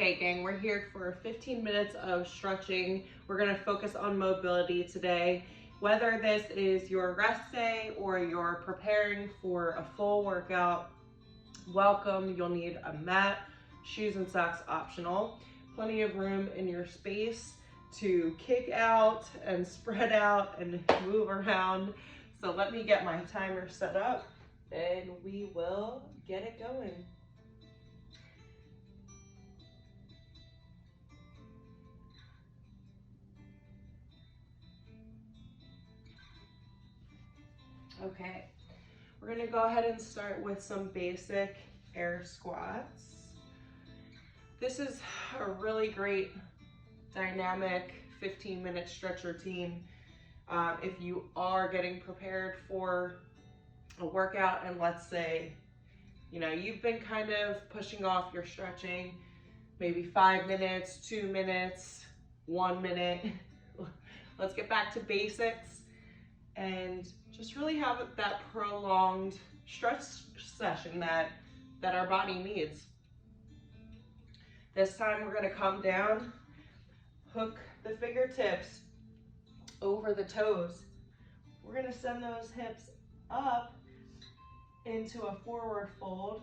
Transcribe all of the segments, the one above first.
Okay, gang, we're here for 15 minutes of stretching. We're gonna focus on mobility today. Whether this is your rest day or you're preparing for a full workout, welcome. You'll need a mat, shoes and socks optional. Plenty of room in your space to kick out and spread out and move around. So let me get my timer set up and we will get it going. Okay, we're gonna go ahead and start with some basic air squats. This is a really great dynamic 15-minute stretch routine. If you are getting prepared for a workout and let's say, you've been kind of pushing off your stretching, maybe 5 minutes, 2 minutes, 1 minute. Let's get back to basics and just really have that prolonged stretch session that our body needs. This time we're gonna come down, hook the fingertips over the toes. We're gonna send those hips up into a forward fold,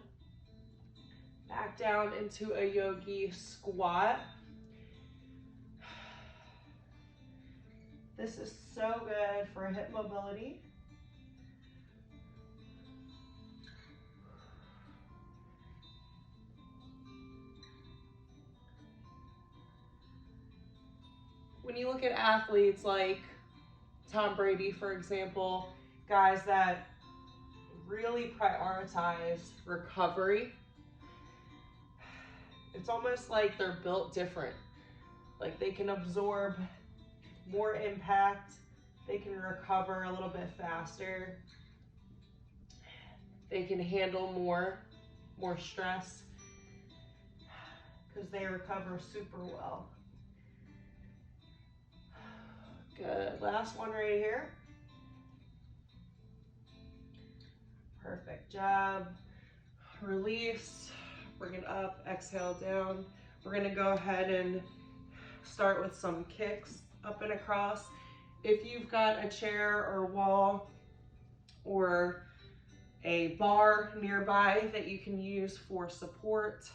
back down into a yogi squat. This is so good for hip mobility. When you look at athletes like Tom Brady, for example, guys that really prioritize recovery, it's almost like they're built different. Like they can absorb more impact, they can recover a little bit faster, they can handle more stress because they recover super well. Good, last one right here. Perfect job. Release, bring it up, exhale down. We're gonna go ahead and start with some kicks up and across. If you've got a chair or wall or a bar nearby that you can use for support,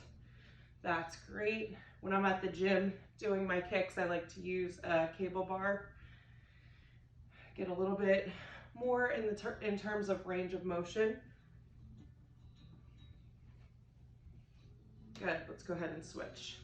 that's great. When I'm at the gym doing my kicks, I like to use a cable bar. Get a little bit more in terms of range of motion. Good, let's go ahead and switch.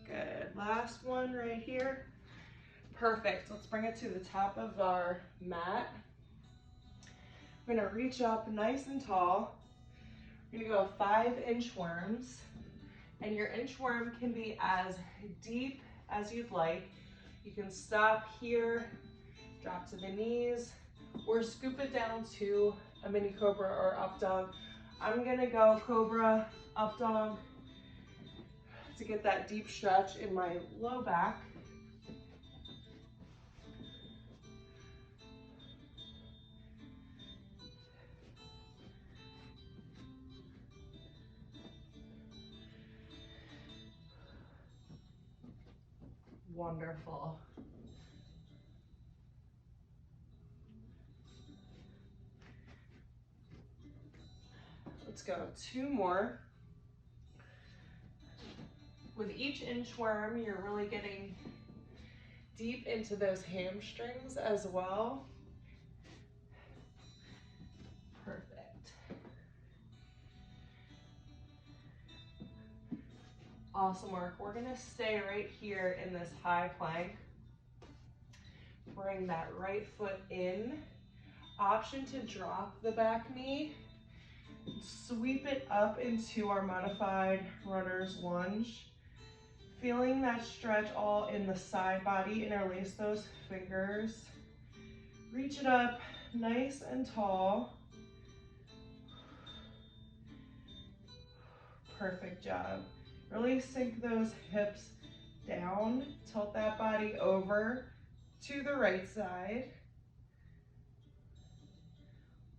Good, last one right here. Perfect, let's bring it to the top of our mat. We're gonna reach up nice and tall. We're gonna go 5 inchworms, and your inchworm can be as deep as you'd like. You can stop here, drop to the knees, or scoop it down to a mini cobra or up dog. I'm gonna go cobra, up dog, to get that deep stretch in my low back. Wonderful. Let's go 2 more. With each inchworm, you're really getting deep into those hamstrings as well. Perfect. Awesome work. We're gonna stay right here in this high plank. Bring that right foot in. Option to drop the back knee. Sweep it up into our modified runner's lunge. Feeling that stretch all in the side body, interlace those fingers. Reach it up nice and tall. Perfect job. Really sink those hips down, tilt that body over to the right side.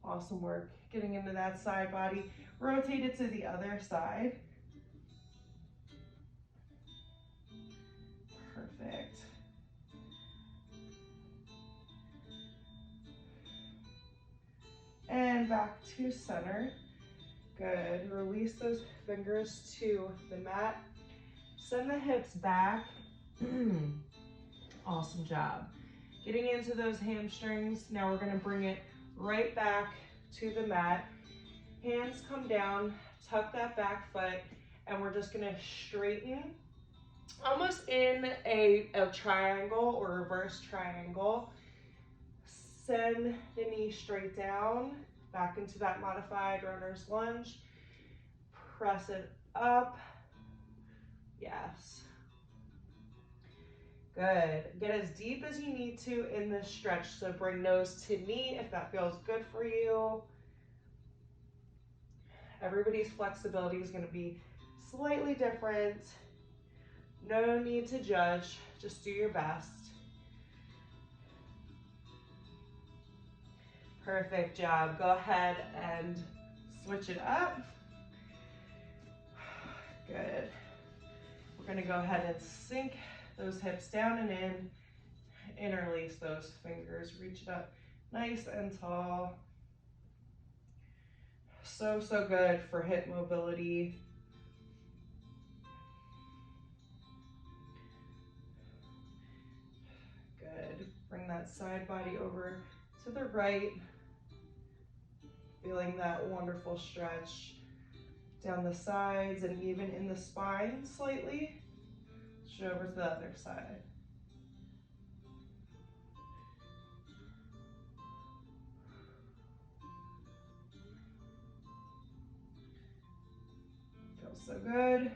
Awesome work. Getting into that side body. Rotate it to the other side. Perfect. And back to center. Good. Release those fingers to the mat. Send the hips back. Awesome job. Getting into those hamstrings. Now we're going to bring it right back to the mat. Hands come down, tuck that back foot, and we're just going to straighten almost in a triangle or reverse triangle. Send the knee straight down, back into that modified runner's lunge. Press it up. Yes. Good. Get as deep as you need to in this stretch. So bring nose to knee if that feels good for you. Everybody's flexibility is going to be slightly different. No need to judge. Just do your best. Perfect job. Go ahead and switch it up. Good. We're going to go ahead and sink those hips down and in. Interlace those fingers. Reach it up nice and tall. So good for hip mobility. Good. Bring that side body over to the right. Feeling that wonderful stretch down the sides and even in the spine slightly. Switch over to the other side. Feels so good.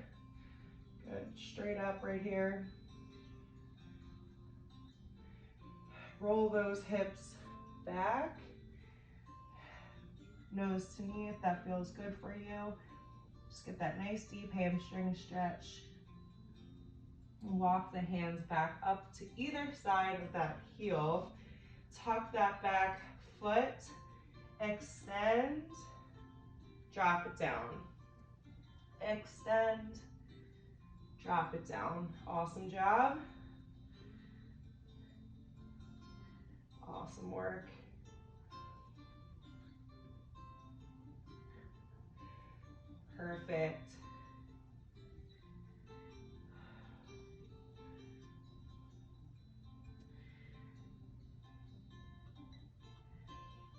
Good. Straight up right here. Roll those hips back. Nose to knee if that feels good for you. Just get that nice deep hamstring stretch. Walk the hands back up to either side of that heel. Tuck that back foot. Extend. Drop it down. Extend. Drop it down. Awesome job. Awesome work. Perfect.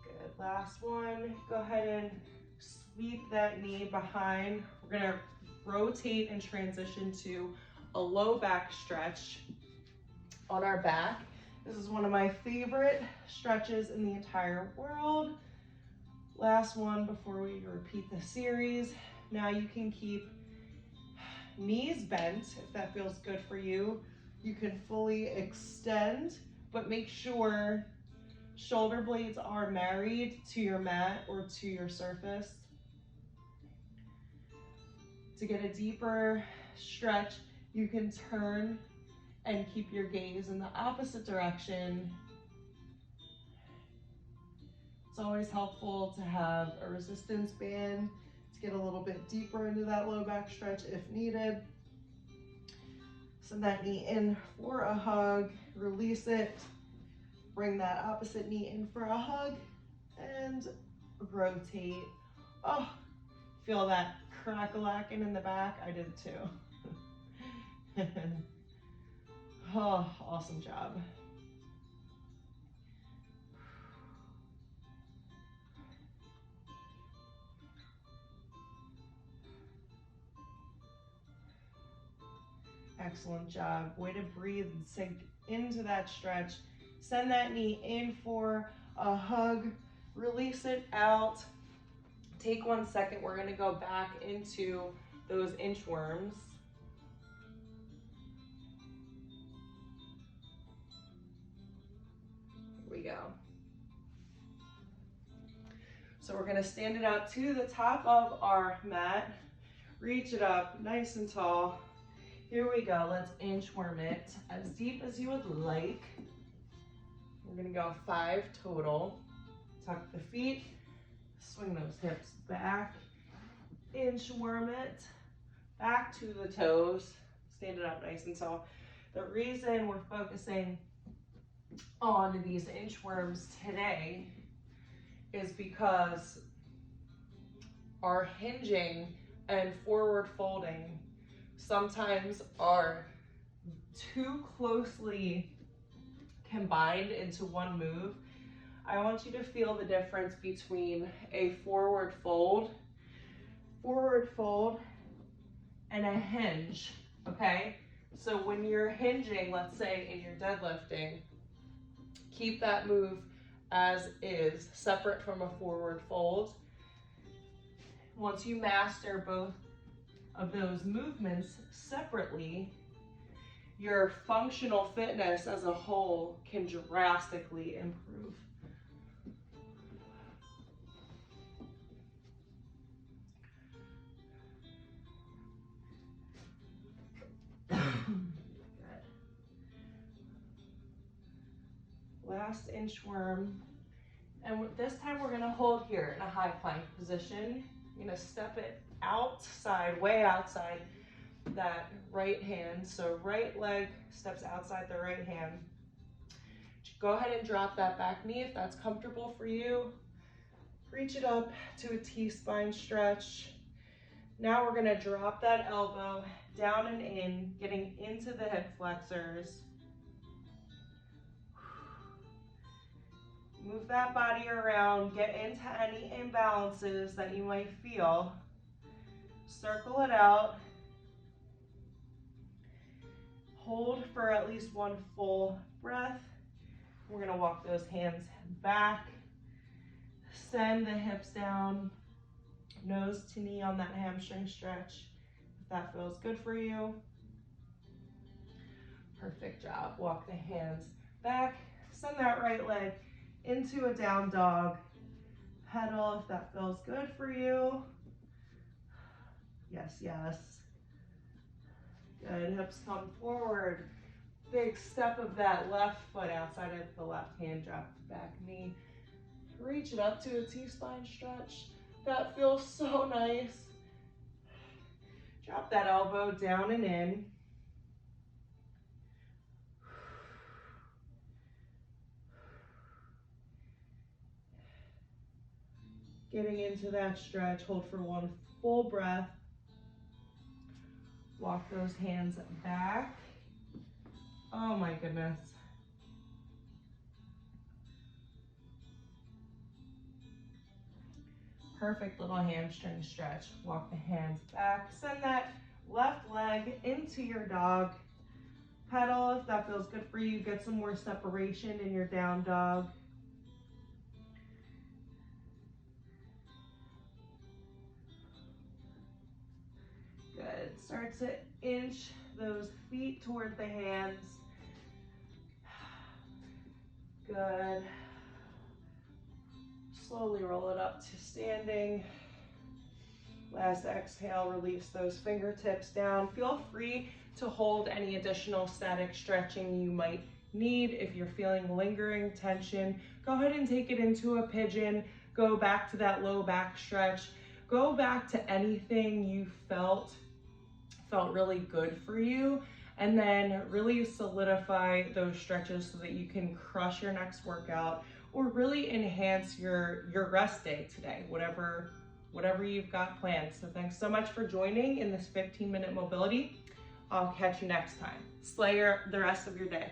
Good. Last one. Go ahead and sweep that knee behind. We're going to rotate and transition to a low back stretch on our back. This is one of my favorite stretches in the entire world. Last one before we repeat the series. Now you can keep knees bent if that feels good for you. You can fully extend, but make sure shoulder blades are married to your mat or to your surface. To get a deeper stretch, you can turn and keep your gaze in the opposite direction. It's always helpful to have a resistance band to get a little bit deeper into that low back stretch if needed. Send that knee in for a hug, release it, bring that opposite knee in for a hug, and rotate. Oh, feel that crack-a-lacking in the back? I did too. Oh, awesome job. Excellent job. Way to breathe and sink into that stretch. Send that knee in for a hug. Release it out. Take 1 second. We're going to go back into those inchworms. Here we go. So we're gonna stand it up to the top of our mat, reach it up nice and tall. Here we go, let's inchworm it as deep as you would like. We're gonna go 5 total. Tuck the feet, swing those hips back, inchworm it, back to the toes, stand it up nice and tall. The reason we're focusing on these inchworms today is because our hinging and forward folding sometimes are too closely combined into one move. I want you to feel the difference between a forward fold, and a hinge, okay? So when you're hinging, let's say in your deadlifting, keep that move as is, separate from a forward fold. Once you master both of those movements separately, your functional fitness as a whole can drastically improve. Good. Last inchworm. And this time we're gonna hold here in a high plank position. You're gonna step it outside, way outside that right hand. So right leg steps outside the right hand. Go ahead and drop that back knee if that's comfortable for you. Reach it up to a T-spine stretch. Now we're gonna drop that elbow down and in, getting into the hip flexors. Move that body around, get into any imbalances that you might feel. Circle it out. Hold for at least 1 full breath. We're gonna walk those hands back. Send the hips down, nose to knee on that hamstring stretch, if that feels good for you. Perfect job. Walk the hands back. Send that right leg into a down dog. Pedal if that feels good for you. Yes, yes. Good, hips come forward. Big step of that left foot outside of the left hand, drop the back knee. Reach it up to a T-spine stretch. That feels so nice. Drop that elbow down and in. Getting into that stretch, hold for 1 full breath. Walk those hands back. Oh my goodness. Perfect little hamstring stretch. Walk the hands back. Send that left leg into your dog. Pedal if that feels good for you. Get some more separation in your down dog. Good. Start to inch those feet toward the hands. Good. Slowly roll it up to standing. Last exhale, release those fingertips down. Feel free to hold any additional static stretching you might need. If you're feeling lingering tension, go ahead and take it into a pigeon. Go back to that low back stretch. Go back to anything you felt really good for you, and then really solidify those stretches so that you can crush your next workout or really enhance your rest day today, whatever you've got planned. So thanks so much for joining in this 15-minute mobility. I'll catch you next time. Slay the rest of your day.